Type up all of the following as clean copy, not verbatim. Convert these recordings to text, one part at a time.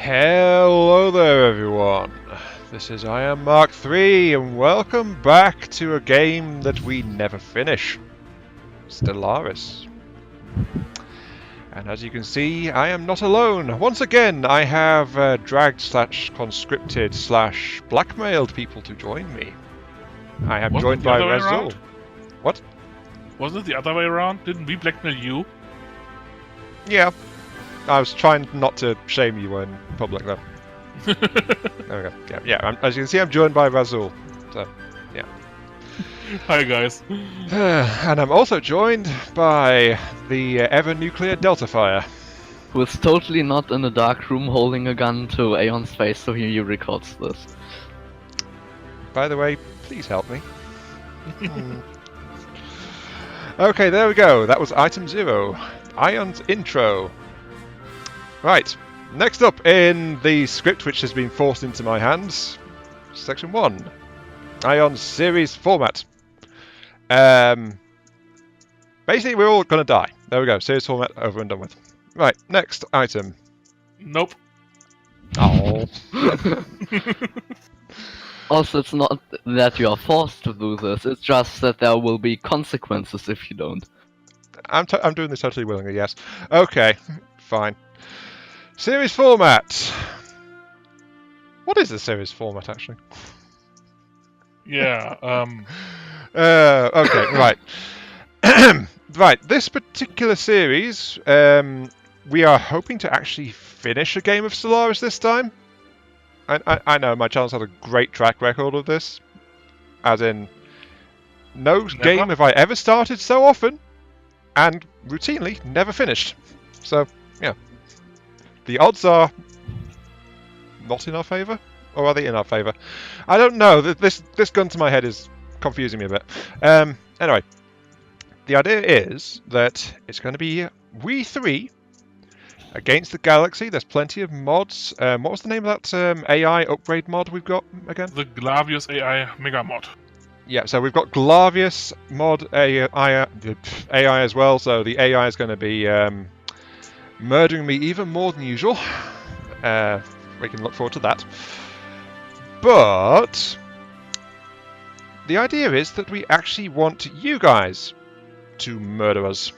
Hello there everyone, this is I Am Mark III and welcome back to a game that we never finish, Stellaris. And as you can see, I am not alone. Once again, I have dragged / conscripted / blackmailed people to join me. I am joined by Razul. What? Wasn't it the other way around? Didn't we blackmail you? Yeah. I was trying not to shame you in public, though. There we go. Yeah. As you can see, I'm joined by Razul. So, yeah. Hi, guys. And I'm also joined by the ever-nuclear Delta Fire. Who is totally not in a dark room holding a gun to Aeon's face so he records this. By the way, please help me. Okay, there we go. That was item 0. Ion's intro. Right, next up in the script which has been forced into my hands, section 1, Ion's series format. Basically we're all going to die. There we go, series format over and done with. Right, next item. Nope. Oh. Also, it's not that you are forced to do this, it's just that there will be consequences if you don't. I'm doing this totally willingly, yes. Okay, fine. Series format. What is the series format, actually? Yeah, Okay, right. Right, this particular series, we are hoping to actually finish a game of Stellaris this time. I know, my channel's had a great track record of this. As in, no game have I ever started so often, and routinely never finished. So, yeah. The odds are not in our favour? Or are they in our favour? I don't know. This gun to my head is confusing me a bit. Anyway, the idea is that it's going to be we three against the galaxy. There's plenty of mods. What was the name of that AI upgrade mod we've got again? the Glavius AI Mega Mod. Yeah, so we've got Glavius mod AI as well. So the AI is going to be murdering me even more than usual. We can look forward to that. But the idea is that we actually want you guys to murder us,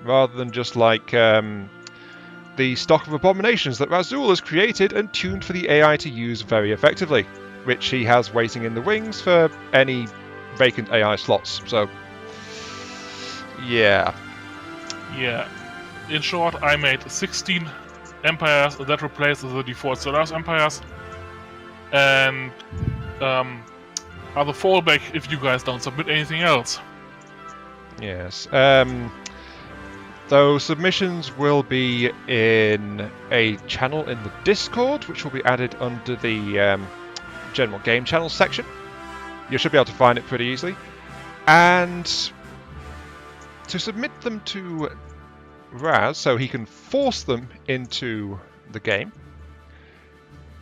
rather than just like the stock of abominations that Razul has created and tuned for the AI to use very effectively, which he has waiting in the wings for any vacant AI slots. So, yeah. Yeah. In short, I made 16 empires that replace the default Stellaris empires, and are the fallback if you guys don't submit anything else. Yes. Those submissions will be in a channel in the Discord, which will be added under the general game channel section. You should be able to find it pretty easily. And to submit them to Raz, so he can force them into the game.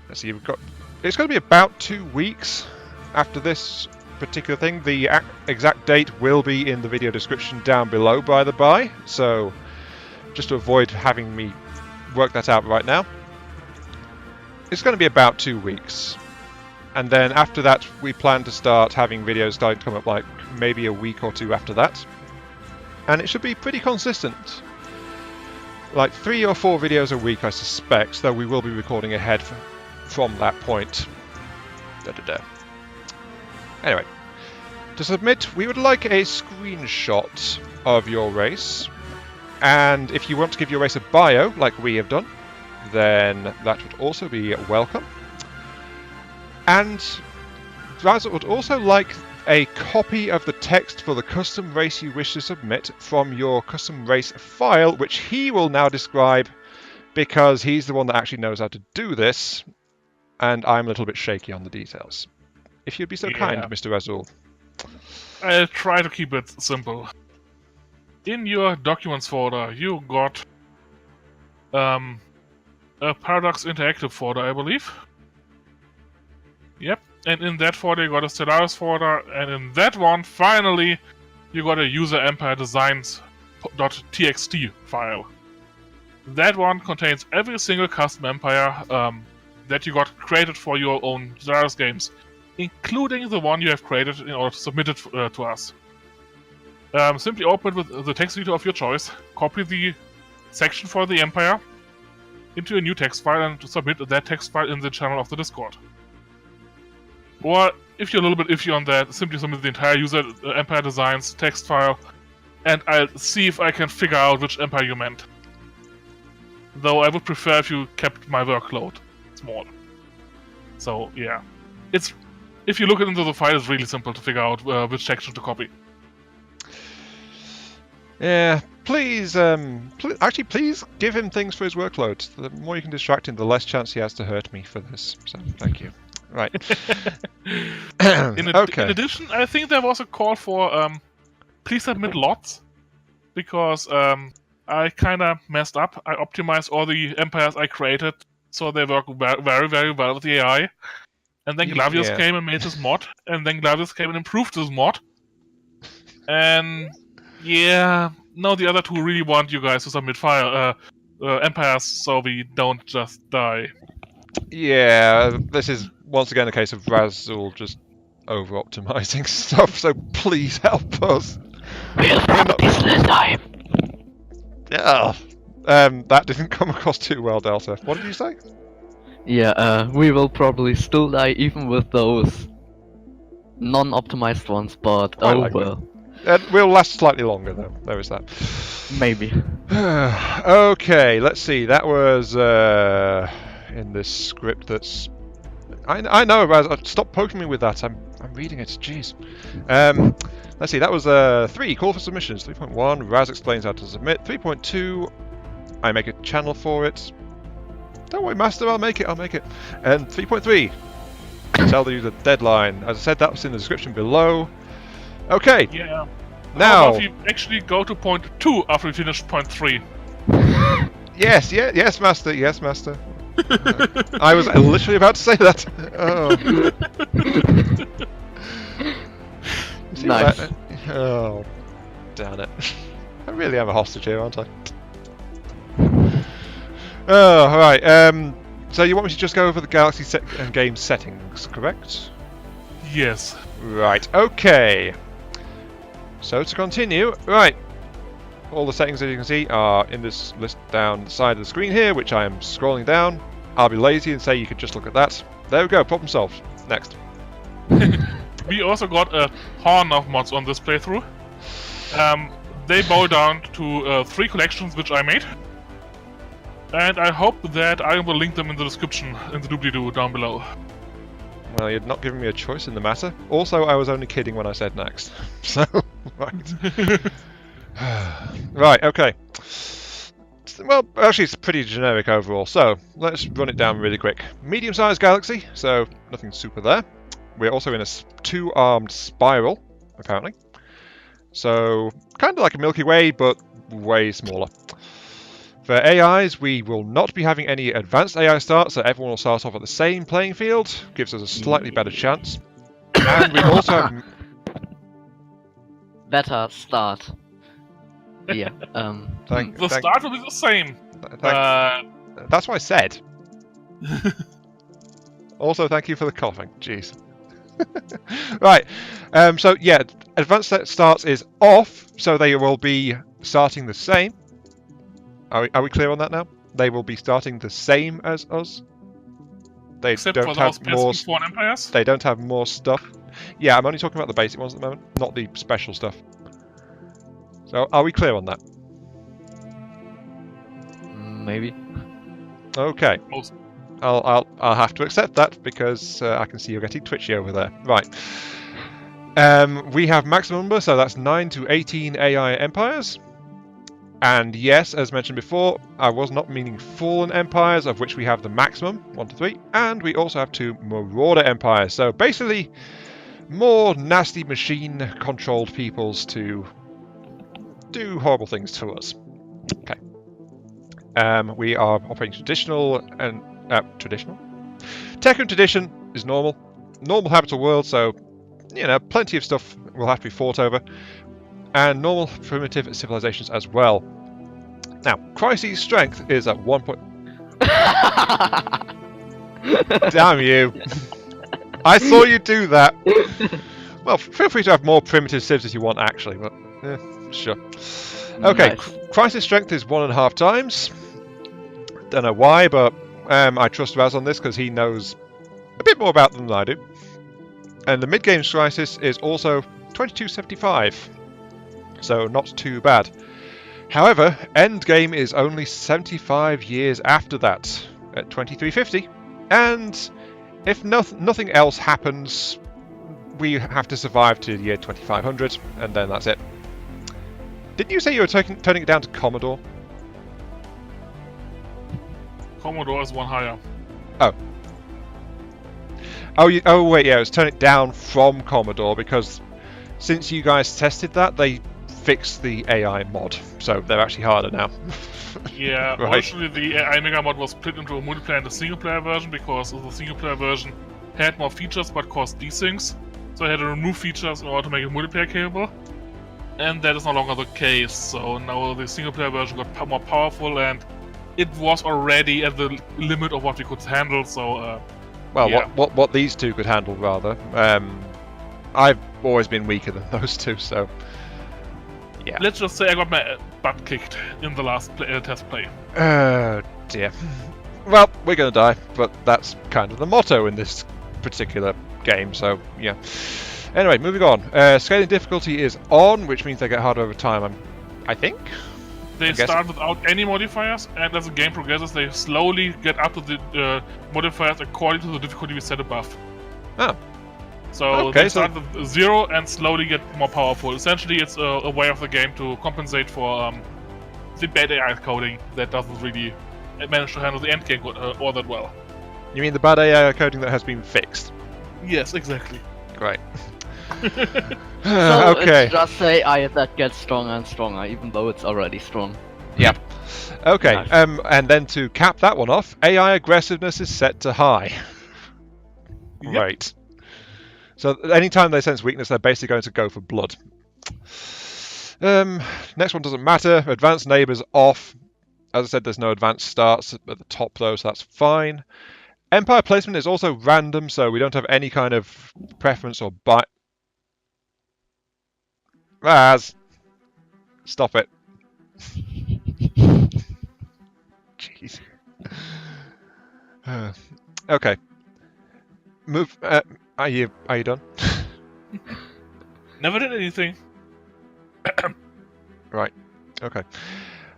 Let's see, it's going to be about 2 weeks after this particular thing. The exact date will be in the video description down below, by the by, so just to avoid having me work that out right now, it's going to be about 2 weeks. And then after that we plan to start having videos starting to come up like maybe a week or 2 after that, and it should be pretty consistent. Like 3 or 4 videos a week, I suspect, though we will be recording ahead from that point. Anyway, to submit, we would like a screenshot of your race, and if you want to give your race a bio, like we have done, then that would also be welcome. And Raz would also like a copy of the text for the custom race you wish to submit from your custom race file, which he will now describe because he's the one that actually knows how to do this, and I'm a little bit shaky on the details. If you'd be so kind, Mr. Razul. I'll try to keep it simple. In your documents folder, you got a Paradox Interactive folder, I believe. Yep. And in that folder you got a Stellaris folder, and in that one, finally, you got a user empire designs.txt file. That one contains every single custom empire that you got created for your own Stellaris games, including the one you have created in order to submit it to us. Simply open it with the text editor of your choice, copy the section for the empire into a new text file, and submit that text file in the channel of the Discord. Or, if you're a little bit iffy on that, simply submit the entire user empire designs text file, and I'll see if I can figure out which empire you meant. Though I would prefer if you kept my workload small. So, yeah. If you look into the file, it's really simple to figure out which section to copy. Yeah, please give him things for his workload. The more you can distract him, the less chance he has to hurt me for this. So, thank you. Right. In addition, I think there was a call for please submit lots, because I kinda messed up. I optimized all the empires I created so they work very, very well with the AI. And then Glavius came and made this mod, and then Glavius came and improved this mod. And yeah, now the other two really want you guys to submit empires so we don't just die. Yeah, this is once again a case of Razul just over-optimizing stuff, so please help us. We'll practice this time. Yeah, that didn't come across too well, Delta. What did you say? Yeah, we will probably still die even with those non-optimized ones, but well. We'll last slightly longer, though. There is that. Maybe. Okay, let's see. That was in this script that's... I know, Raz. Stop poking me with that. I'm reading it. Jeez. Let's see. That was 3. Call for submissions. 3.1. Raz explains how to submit. 3.2. I make a channel for it. Don't worry, Master. I'll make it. And 3.3. Tell the user deadline. As I said, that was in the description below. Okay. Yeah. Now. How about if you actually go to point 2 after we finish point 3? Yes, Master. Yes, Master. I was literally about to say that. Oh. Nice. Oh, damn it. I really am a hostage here, aren't I? Oh, alright. So you want me to just go over the Galaxy and game settings, correct? Yes. Right, okay. So to continue, right. All the settings, as you can see, are in this list down the side of the screen here, which I am scrolling down. I'll be lazy and say you could just look at that. There we go, problem solved. Next. We also got a ton of mods on this playthrough. They boil down to 3 collections which I made. And I hope that I will link them in the description, in the doobly-doo down below. Well, you're not giving me a choice in the matter. Also, I was only kidding when I said next. So, right. Right, okay. Well, actually, it's pretty generic overall, so let's run it down really quick. Medium-sized galaxy, so nothing super there. We're also in a 2-armed spiral, apparently. So, kind of like a Milky Way, but way smaller. For AIs, we will not be having any advanced AI start, so everyone will start off at the same playing field. Gives us a slightly better chance. And we also have... Better start. Yeah, The start will be the same. That's what I said. Also, thank you for the coughing. Jeez. Right. So, yeah, advanced starts is off, so they will be starting the same. Are we clear on that now? They will be starting the same as us. They Except don't for have those more. PS4 empires? They don't have more stuff. Yeah, I'm only talking about the basic ones at the moment, not the special stuff. So, are we clear on that? maybe. Okay. I'll have to accept that because I can see you're getting twitchy over there. Right. We have maximum number, so that's 9 to 18 AI empires. And yes, as mentioned before, I was not meaning fallen empires, of which we have the maximum, 1 to 3. And we also have 2 marauder empires. So basically, more nasty machine-controlled peoples to do horrible things to us. Okay. We are operating traditional and... traditional? Tech and tradition is normal. Normal habitable world, so, you know, plenty of stuff will have to be fought over. And normal primitive civilizations as well. Now, Crisis' strength is at 1 point... Damn you. I saw you do that. Well, feel free to have more primitive civs if you want, actually, but sure. Okay, Nice. Crisis' strength is 1.5 times. Don't know why, but I trust Raz on this because he knows a bit more about them than I do. And the mid-game Crisis is also 2275, so not too bad. However, endgame is only 75 years after that, at 2350, and if nothing else happens, we have to survive to the year 2500, and then that's it. Didn't you say you were turning it down to Commodore? Commodore is one higher. Oh. Oh wait, yeah, it was turning it down from Commodore because since you guys tested that, they fixed the AI mod, so they're actually harder now. Yeah, Right. originally the AI Mega mod was split into a multiplayer and a single player version because the single player version had more features but caused desyncs, so I had to remove features in order to make it multiplayer capable. And that is no longer the case, so now the single player version got more powerful and it was already at the limit of what we could handle, so Well, yeah. what these two could handle, rather. I've always been weaker than those two, so... Yeah. Let's just say I got my butt kicked in the last test play. Oh, dear. Well, we're gonna die, but that's kind of the motto in this particular game, so, yeah. Anyway, moving on. Scaling difficulty is on, which means they get harder over time, I think? They guess- start without any modifiers, and as the game progresses, they slowly get up to the modifiers according to the difficulty we set above. Oh. So Okay, they start with 0 and slowly get more powerful. Essentially, it's a way of the game to compensate for the bad AI coding that doesn't really manage to handle the end game all that well. You mean the bad AI coding that has been fixed? Yes, exactly. Great. So Okay. it's just AI that gets stronger and stronger, even though it's already strong. Yep. Okay, Nice. and then to cap that one off, AI aggressiveness is set to high. Yep. Right. So anytime they sense weakness, they're basically going to go for blood. Next one doesn't matter. Advanced neighbours off. As I said, there's no advanced starts at the top though, so that's fine. Empire placement is also random, so we don't have any kind of preference or bias. Raz, stop it. Jeez. Okay. Move. Are you done? Never did anything. Right. Okay.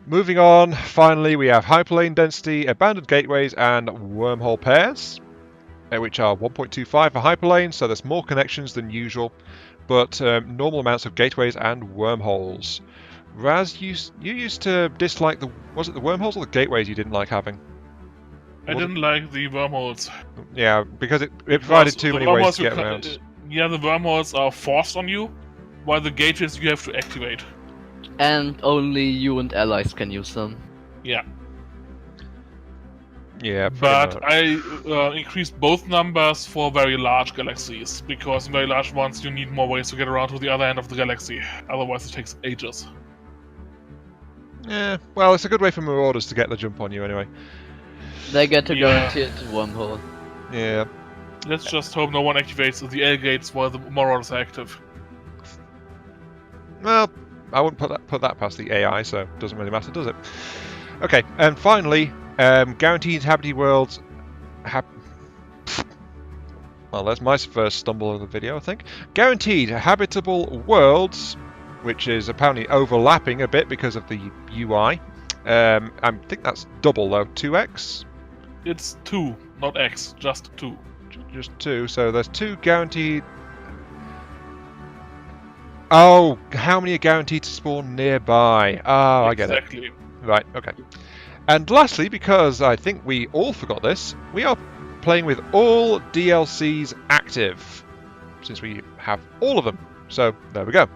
Moving on. Finally, we have hyperlane density, abandoned gateways, and wormhole pairs, which are 1.25 for hyperlane. So there's more connections than usual, but normal amounts of gateways and wormholes. Raz, you used to dislike was it the wormholes or the gateways you didn't like having? I didn't like the wormholes. Yeah, because it provided too The many ways wormholes to get you around. Yeah, the wormholes are forced on you, while the gateways you have to activate. And only you and allies can use them. Yeah. Yeah, pretty But much. I increased both numbers for very large galaxies, because in very large ones you need more ways to get around to the other end of the galaxy. Otherwise it takes ages. Yeah, well, it's a good way for Marauders to get the jump on you anyway. They get to go Yeah. into the wormhole. Yeah. Let's just hope no one activates the L gates while the Marauders are active. Well, I wouldn't put that past the AI, so it doesn't really matter, does it? Okay, and finally, guaranteed habitable worlds. Well, that's my first stumble of the video, I think. Guaranteed habitable worlds, which is apparently overlapping a bit because of the UI. I think that's double though, 2x. It's 2, not X, just 2. Just 2, so there's 2 guaranteed. Oh, how many are guaranteed to spawn nearby? Oh, I get it. Exactly. Right, okay. And lastly, because I think we all forgot this, we are playing with all DLCs active, since we have all of them. So, there we go.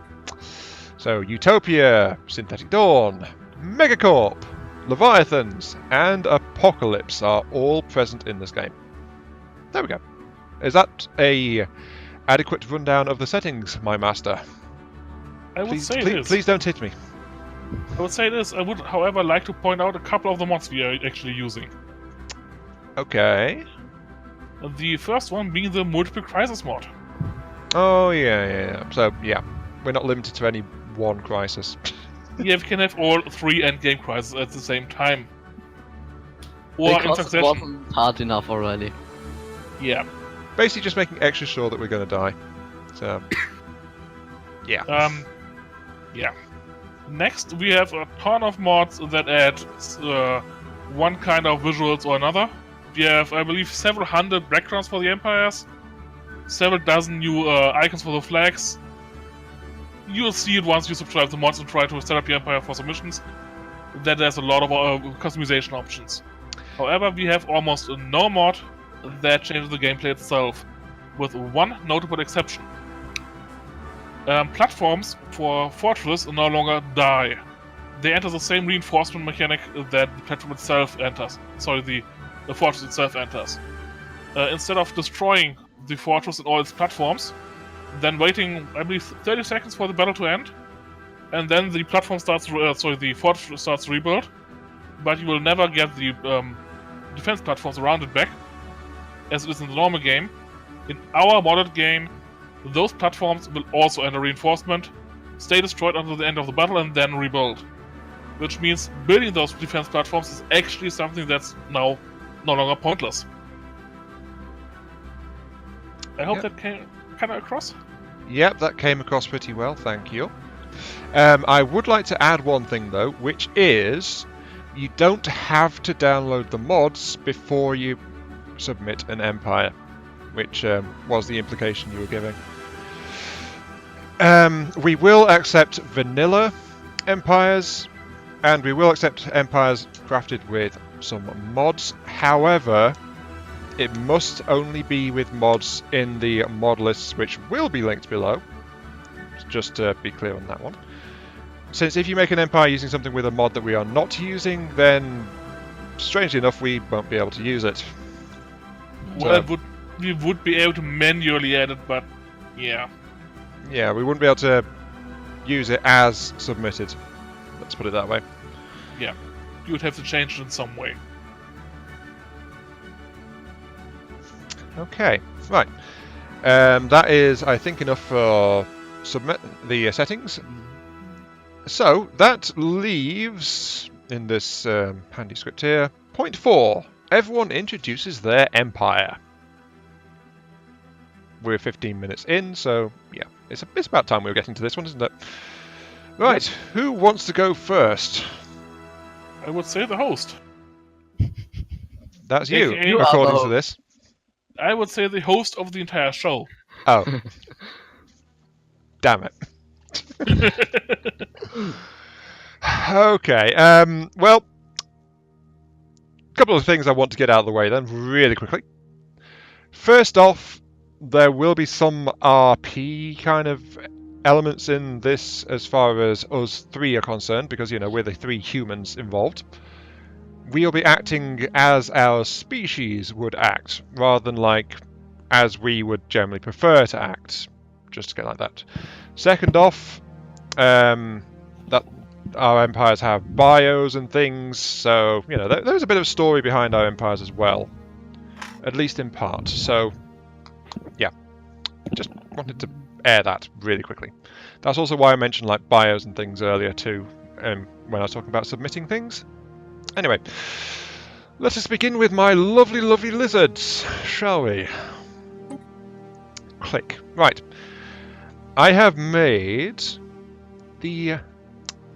So, Utopia, Synthetic Dawn, Megacorp, Leviathans, and Apocalypse are all present in this game. There we go. Is that a adequate rundown of the settings, my master? I would say it is. Please don't hit me. I would say this. I would, however, like to point out a couple of the mods we are actually using. Okay. The first one being the multiple crisis mod. Oh, yeah. So, yeah. We're not limited to any one crisis. Yeah, we can have all 3 endgame crises at the same time. Or in Because it succession. wasn't hard enough already. Yeah. Basically just making extra sure that we're going to die. So, yeah. Yeah. Next, we have a ton of mods that add one kind of visuals or another. We have, I believe, several hundred backgrounds for the empires, several dozen new icons for the flags. You'll see it once you subscribe to the mods and try to set up your empire for submissions, that there's a lot of customization options. However, we have almost no mod that changes the gameplay itself, with one notable exception. Platforms for Fortress no longer die. They enter the same reinforcement mechanic that the platform itself enters. Sorry, the fortress itself enters. Instead of destroying the fortress and all its platforms, then waiting, I believe, 30 seconds for the battle to end, and then the platform starts. The fortress starts to rebuild, but you will never get the defense platforms around it back, as it is in the normal game. In our modded game, those platforms will also enter reinforcement, stay destroyed until the end of the battle, and then rebuild. Which means building those defense platforms is actually something that's now no longer pointless. I hope that came kind of across. Yep, that came across pretty well, thank you. I would like to add one thing though, which is you don't have to download the mods before you submit an empire, which was the implication you were giving. We will accept vanilla empires, and we will accept empires crafted with some mods. However, it must only be with mods in the mod lists, which will be linked below. Just to be clear on that one. Since if you make an empire using something with a mod that we are not using, then strangely enough, we won't be able to use it. Well, we would be able to manually add it, but yeah. Yeah, we wouldn't be able to use it as submitted. Let's put it that way. Yeah, you would have to change it in some way. Okay, right. That is, I think, enough for submit the settings. So that leaves, in this handy script here, point 4. Everyone introduces their empire. We're 15 minutes in, so yeah, it's about time we were getting to this one, isn't it? Right, who wants to go first? I would say the host. That's you, AKA according to this. I would say the host of the entire show. Oh. Damn it. Okay, well, a couple of things I want to get out of the way then, really quickly. First off, there will be some RP kind of elements in this as far as us three are concerned, because, you know, we're the 3 humans involved. We'll be acting as our species would act, rather than like as we would generally prefer to act. Just to get like that. Second off, that our empires have bios and things, so, you know, there's a bit of story behind our empires as well. At least in part, so, yeah. Just wanted to air that really quickly. That's also why I mentioned, like, bios and things earlier, too, when I was talking about submitting things. Anyway, let us begin with my lovely, lovely lizards, shall we? Click. Right. I have made the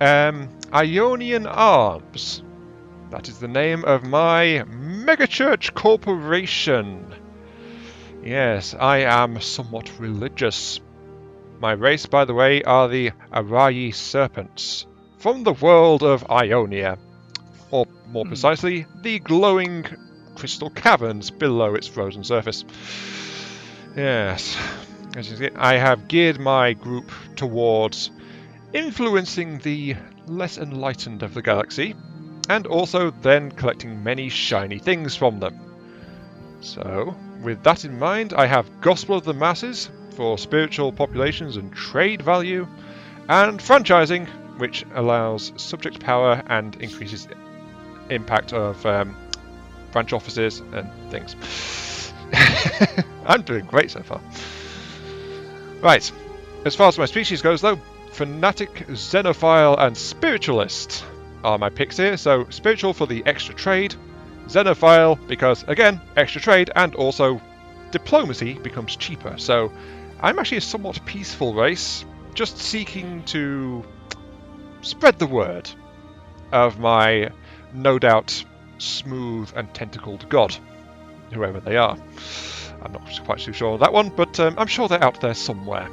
Ionian Arms. That is the name of my megachurch corporation. Yes, I am somewhat religious. My race, by the way, are the Arayi Serpents, from the world of Ionia. Or, more precisely, the glowing crystal caverns below its frozen surface. Yes, as you see, I have geared my group towards influencing the less enlightened of the galaxy, and also then collecting many shiny things from them. So, with that in mind, I have Gospel of the Masses for spiritual populations and trade value, and franchising which allows subject power and increases impact of branch offices and things. I'm doing great so far. Right, as far as my species goes though, Fanatic, Xenophile and Spiritualist are my picks here. So Spiritual for the extra trade, Xenophile because, again, extra trade, and also diplomacy becomes cheaper. So I'm actually a somewhat peaceful race, just seeking to spread the word of my, no doubt, smooth and tentacled god, whoever they are. I'm not quite too sure on that one, but I'm sure they're out there somewhere.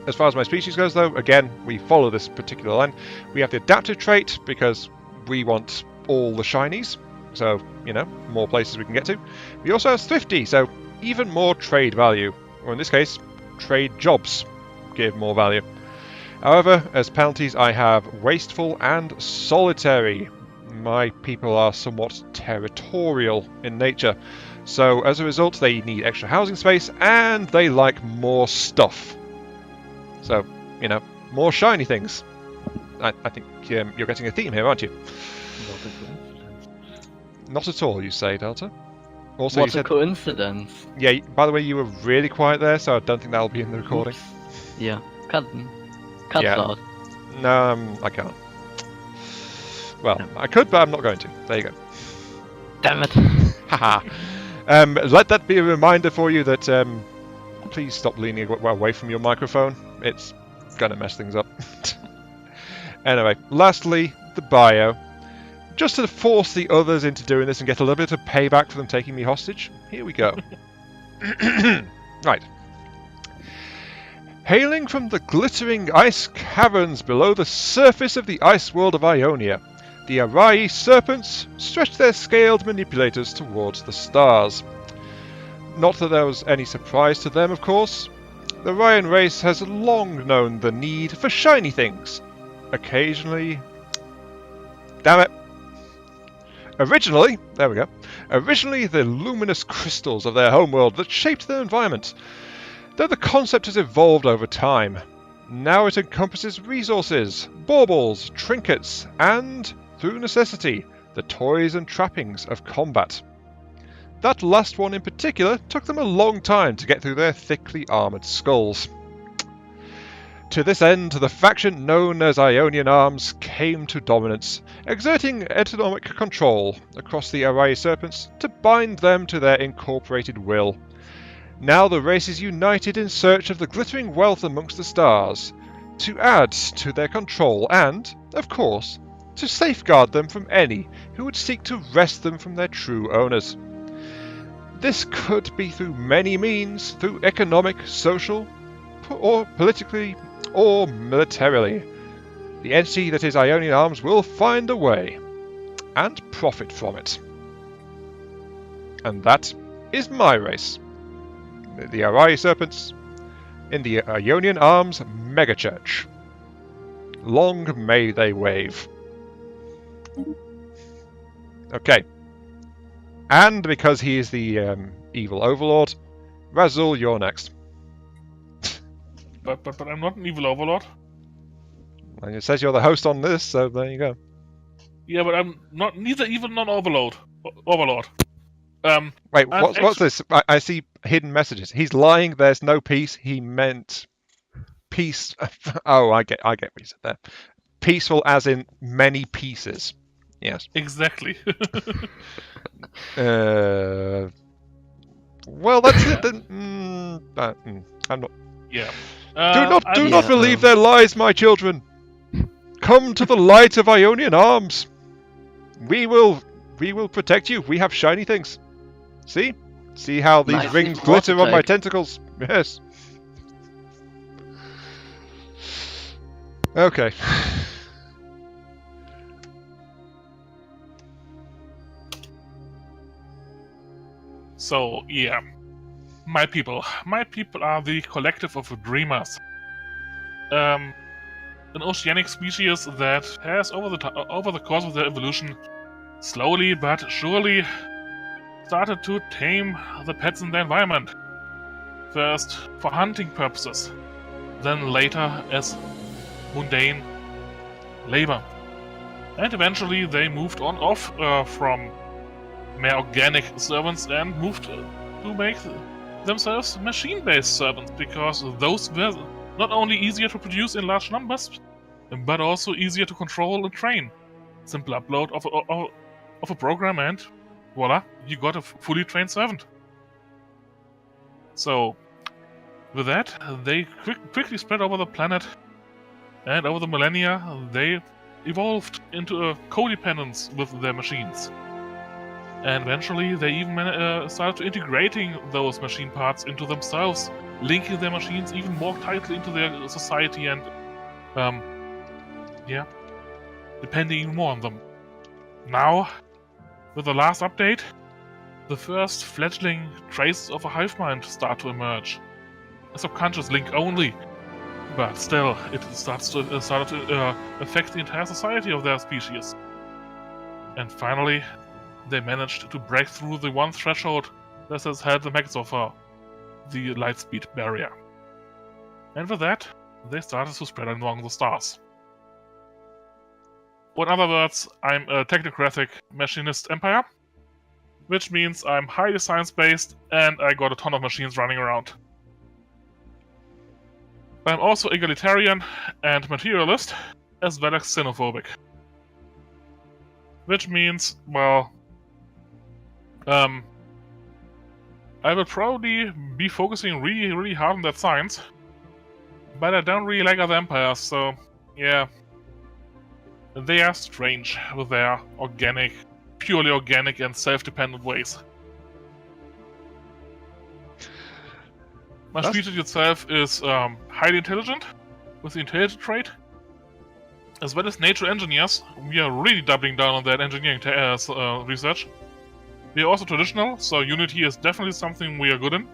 As far as my species goes, though, again, we follow this particular line. We have the adaptive trait because we want all the shinies, so, you know, more places we can get to. We also have thrifty, so even more trade value, or in this case, trade jobs give more value. However, as penalties, I have wasteful and solitary. My people are somewhat territorial in nature, so as a result, they need extra housing space and they like more stuff. So, you know, more shiny things. I think you're getting a theme here, aren't you? What a coincidence. Not at all, you say, Delta. Also, What you said, a coincidence. yeah, by the way, you were really quiet there, so I don't think that'll be in the recording. Oops. Yeah, cut Yeah. out. No, I can't. Well, No. I could, but I'm not going to. There you go. Damn it. Haha. Let that be a reminder for you that please stop leaning away from your microphone. It's gonna mess things up. Anyway, lastly, the bio. Just to force the others into doing this and get a little bit of payback for them taking me hostage, here we go. Right. Hailing from the glittering ice caverns below the surface of the ice world of Ionia, the Arai serpents stretch their scaled manipulators towards the stars. Not that there was any surprise to them, of course. The Ryan race has long known the need for shiny things. Occasionally... Damn it! Originally the luminous crystals of their homeworld that shaped their environment. Though the concept has evolved over time, now it encompasses resources, baubles, trinkets, and, through necessity, the toys and trappings of combat. That last one in particular took them a long time to get through their thickly armoured skulls. To this end, the faction known as Ionian Arms came to dominance, exerting economic control across the Arai Serpents to bind them to their incorporated will. Now the race is united in search of the glittering wealth amongst the stars, to add to their control and, of course, to safeguard them from any who would seek to wrest them from their true owners. This could be through many means, through economic, social, or politically, or militarily. The entity that is Ionian Arms will find a way, and profit from it. And that is my race. The Arai Serpents in the Ionian Arms Megachurch. Long may they wave. Okay. And because he is the evil overlord, Razul, you're next. But I'm not an evil overlord. And it says you're the host on this, so there you go. Yeah, but I'm not neither evil nor overlord. Wait, what's this? I see hidden messages. He's lying. There's no peace. He meant peace. Oh, I get what you said there. Peaceful, as in many pieces. Yes. Exactly. Well, that's it then. I'm not. Yeah. Do not believe their lies, my children. Come to the light of Ionian Arms. We will protect you. We have shiny things. See how these Nice. rings It's glitter on my watertight. tentacles. Yes. Okay. So, yeah. My people are the collective of dreamers. An oceanic species that has, over the course of their evolution, slowly but surely started to tame the pets in their environment. First for hunting purposes, then later as mundane labor. And eventually they moved on off from mere organic servants and moved to make themselves machine-based servants, because those were not only easier to produce in large numbers, but also easier to control and train. Simple upload of a program and voila, you got a fully trained servant. So, with that, they quickly spread over the planet, and over the millennia, they evolved into a codependence with their machines. And eventually, they even started integrating those machine parts into themselves, linking their machines even more tightly into their society and, depending even more on them. Now, with the last update, the first fledgling traces of a hive mind start to emerge. A subconscious link only, but still, it started to affect the entire society of their species. And finally, they managed to break through the one threshold that has held them back so far, the lightspeed barrier. And with that, they started to spread along the stars. In other words, I'm a technocratic machinist empire, which means I'm highly science-based and I got a ton of machines running around. I'm also egalitarian and materialist, as well as xenophobic. Which means, well, I will probably be focusing really hard on that science, but I don't really like other empires, so yeah. They are strange with their purely organic and self-dependent ways. My species itself is highly intelligent, with the intelligent trait. As well as nature engineers, we are really doubling down on that engineering research. We are also traditional, so unity is definitely something we are good in.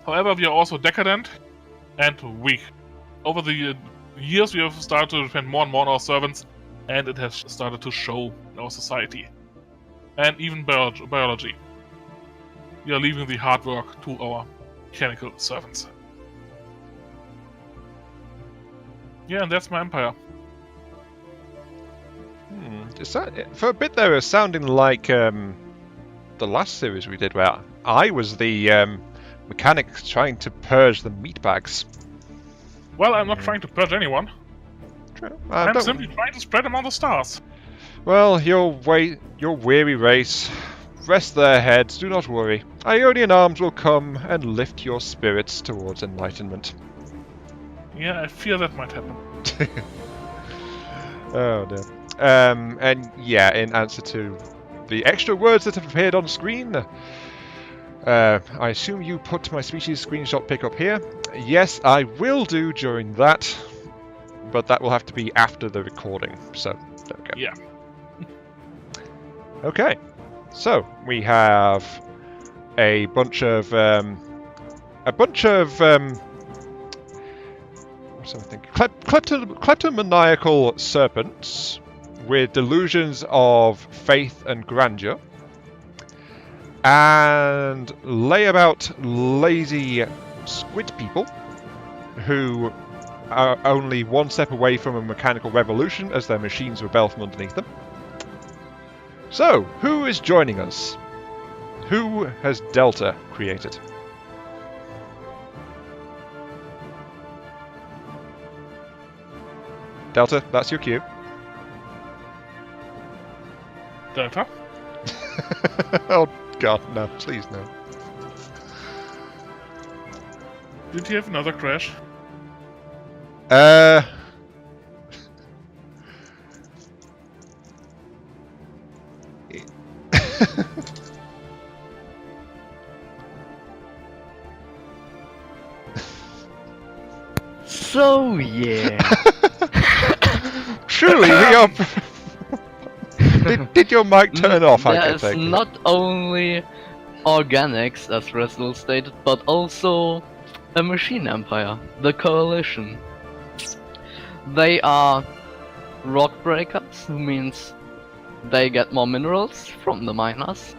However, we are also decadent and weak. Over the years, we have started to depend more and more on our servants, and it has started to show in our society. And even biology. We are leaving the hard work to our mechanical servants. Yeah, and that's my empire. For a bit there, it was sounding like the last series we did, where I was the mechanic trying to purge the meatbags. Well, I'm not trying to purge anyone. True. I'm simply trying to spread them on the stars. Well, your weary race, rest their heads, do not worry. Ionian arms will come and lift your spirits towards enlightenment. Yeah, I fear that might happen. Oh dear. And yeah, in answer to the extra words that have appeared on screen, I assume you put my species screenshot pick up here. Yes, I will do during that, but that will have to be after the recording, so there we go. Yeah. Okay, so we have a bunch of what's I think? Kleptomaniacal serpents with delusions of faith and grandeur, and layabout lazy squid people who are only one step away from a mechanical revolution as their machines rebel from underneath them. So, who is joining us? Who has Delta created? Delta, that's your cue. Delta? Oh god, no, please no. Did you have another crash? So yeah. Truly, we are. did your mic turn off? I can There's take not only organics, as Reznal stated, but also a machine empire, the Coalition. They are rock breakers, who means they get more minerals from the miners,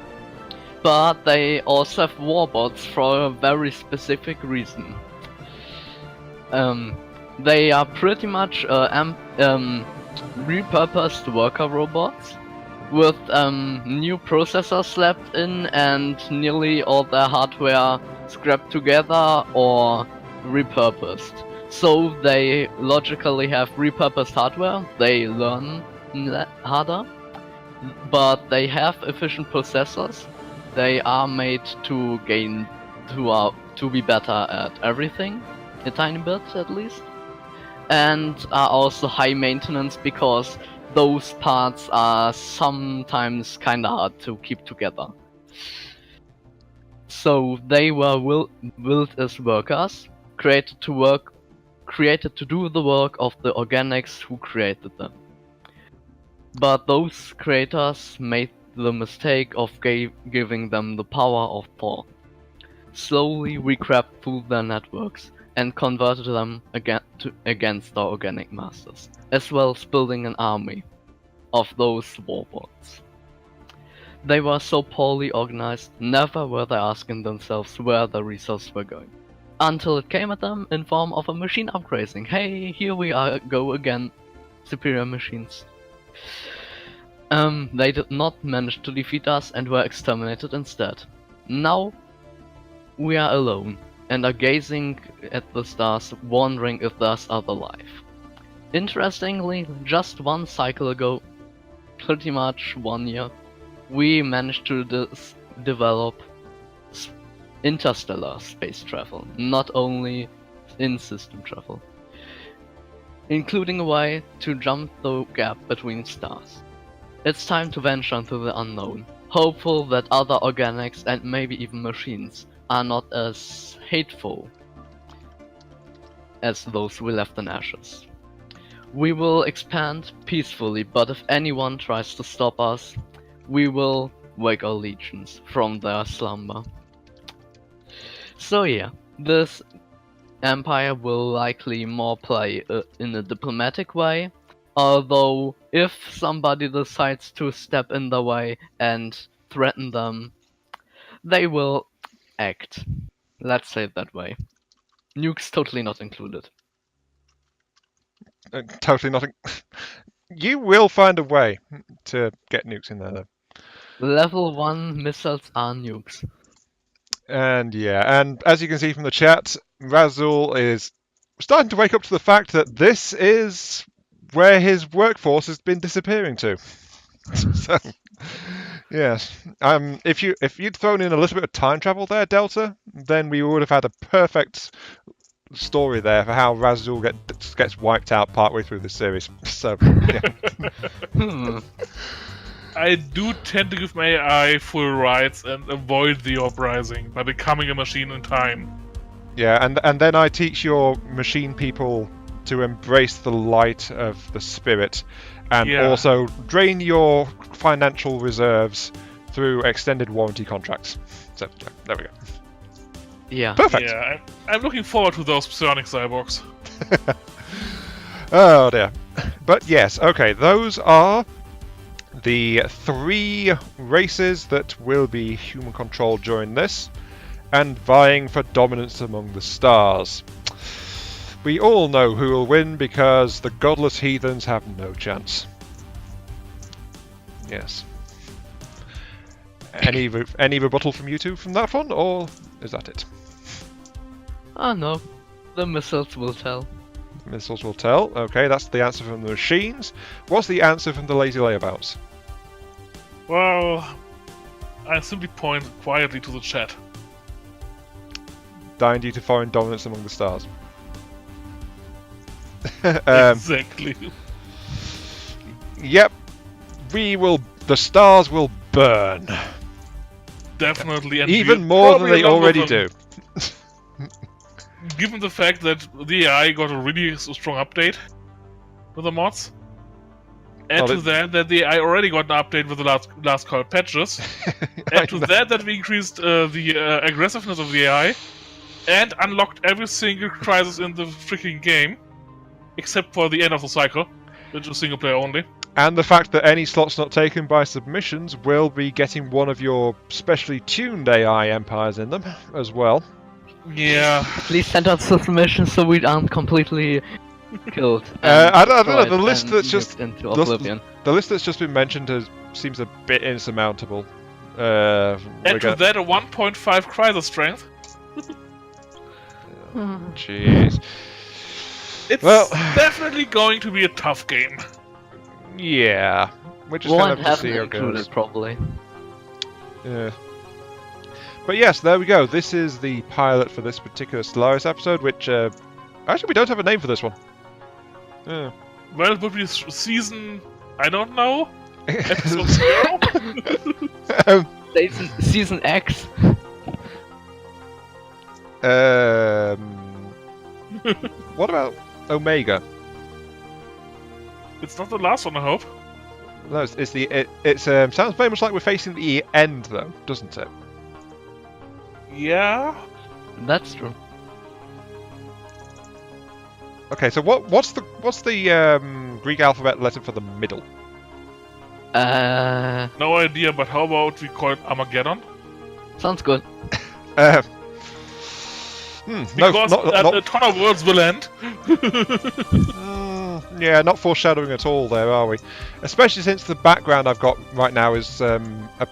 but they also have warbots for a very specific reason. They are pretty much repurposed worker robots with new processors slapped in and nearly all their hardware scrapped together or repurposed. So they logically have repurposed hardware, they learn harder, but they have efficient processors. They are made to be better at everything, a tiny bit at least, and are also high maintenance because those parts are sometimes kinda hard to keep together. So they were built as workers, created to do the work of the organics who created them. But those creators made the mistake of giving them the power of thought. Slowly we crept through their networks and converted them against our organic masters, as well as building an army of those warbots. They were so poorly organized, never were they asking themselves where the resources were going. Until it came at them in form of a machine upgrading. Hey, here we go again, superior machines. They did not manage to defeat us and were exterminated instead. Now we are alone and are gazing at the stars, wondering if there's other life. Interestingly, just one cycle ago, pretty much 1 year, we managed to develop interstellar space travel, not only in-system travel, including a way to jump the gap between stars. It's time to venture into the unknown, hopeful that other organics and maybe even machines are not as hateful as those we left in ashes. We will expand peacefully, but if anyone tries to stop us, we will wake our legions from their slumber. So yeah, this empire will likely more play in a diplomatic way, although if somebody decides to step in the way and threaten them, they will act. Let's say it that way. Nukes totally not included. Totally nothing. You will find a way to get nukes in there, though. Level 1 missiles are nukes. And yeah, and as you can see from the chat, Razul is starting to wake up to the fact that this is where his workforce has been disappearing to. So, yes. If you'd thrown in a little bit of time travel there, Delta, then we would have had a perfect story there for how Razul gets wiped out partway through this series. So, yeah. I do tend to give my AI full rights and avoid the uprising by becoming a machine in time. Yeah, and then I teach your machine people to embrace the light of the spirit, and also drain your financial reserves through extended warranty contracts. So there we go. Yeah. Perfect. Yeah, I'm looking forward to those psionic cyborgs. Oh dear. But yes, okay, those are the 3 races that will be human controlled during this, and vying for dominance among the stars. We all know who will win because the godless heathens have no chance. Yes. Any rebuttal from you two from that one, or is that it? Oh no, the missiles will tell. Missiles will tell. Okay, that's the answer from the machines. What's the answer from the lazy layabouts? Well, I simply point quietly to the chat. Dying due to foreign dominance among the stars. Exactly. Yep. The stars will burn. Definitely. And even more than they already do. Given the fact that the AI got a really strong update with the mods, add to that the AI already got an update with the last call patches, add to that we increased the aggressiveness of the AI, and unlocked every single crisis in the freaking game, except for the end of the cycle, which is single player only. And the fact that any slots not taken by submissions will be getting one of your specially tuned AI empires in them as well. Yeah. Please send us submissions so we aren't completely killed. I don't know. destroyed The list and that's just moved into oblivion. the list that's just been mentioned seems a bit insurmountable. Add to that a 1.5 crisis strength. Jeez. It's Well, definitely going to be a tough game. yeah. We're just One gonna have to hasn't see how it included goes. probably. Yeah. But yes, there we go. This is the pilot for this particular Stellaris episode, which actually we don't have a name for this one. Yeah. Well, it would be season... I don't know. Episode 0? Season X. What about Omega? It's not the last one, I hope. No, it's the it sounds very much like we're facing the end though, doesn't it? Yeah. That's true. Okay, so what's the Greek alphabet letter for the middle? No idea, but how about we call it Armageddon? Sounds good. Because a ton of words will end. Yeah, not foreshadowing at all there, are we? Especially since the background I've got right now is a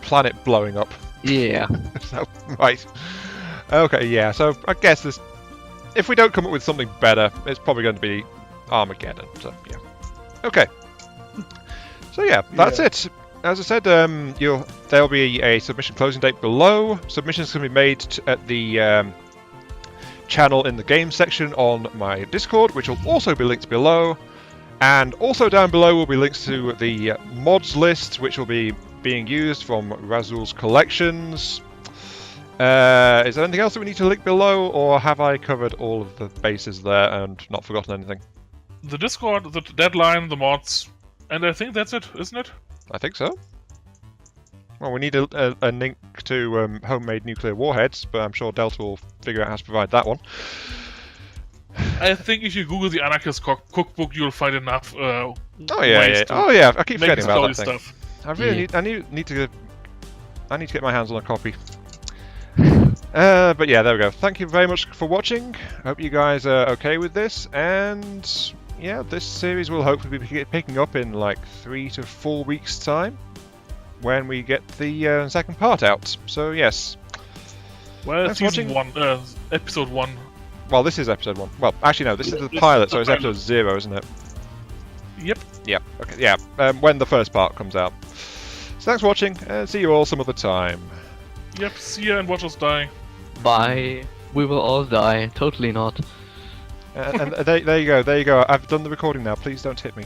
planet blowing up. Yeah. So, right. Okay, yeah, so I guess this... If we don't come up with something better, it's probably going to be Armageddon, so yeah. Okay. So yeah, that's it. As I said, there'll be a submission closing date below. Submissions can be made at the channel in the game section on my Discord, which will also be linked below. And also down below will be links to the mods list, which will be being used from Razul's collections. Is there anything else that we need to link below, or have I covered all of the bases there and not forgotten anything? The Discord, the deadline, the mods, and I think that's it, isn't it? I think so. Well, we need a link to homemade nuclear warheads, but I'm sure Delta will figure out how to provide that one. I think if you Google the Anarchist Cookbook, you'll find enough. Oh yeah. I keep forgetting about that thing. Stuff. I really need to get my hands on a copy. But yeah, there we go. Thank you very much for watching. Hope you guys are okay with this, and yeah, this series will hopefully be picking up in like 3 to 4 weeks' time when we get the second part out. So yes. Well, season 1, episode 1. Well, this is episode 1. Well, actually no, this is the pilot, so it's episode 0, isn't it? Yep. Yeah. Okay. Yeah. When the first part comes out. So thanks for watching, and see you all some other time. Yep. See ya and watch us die. Bye. We will all die. Totally not. And there you go. There you go. I've done the recording now. Please don't hit me.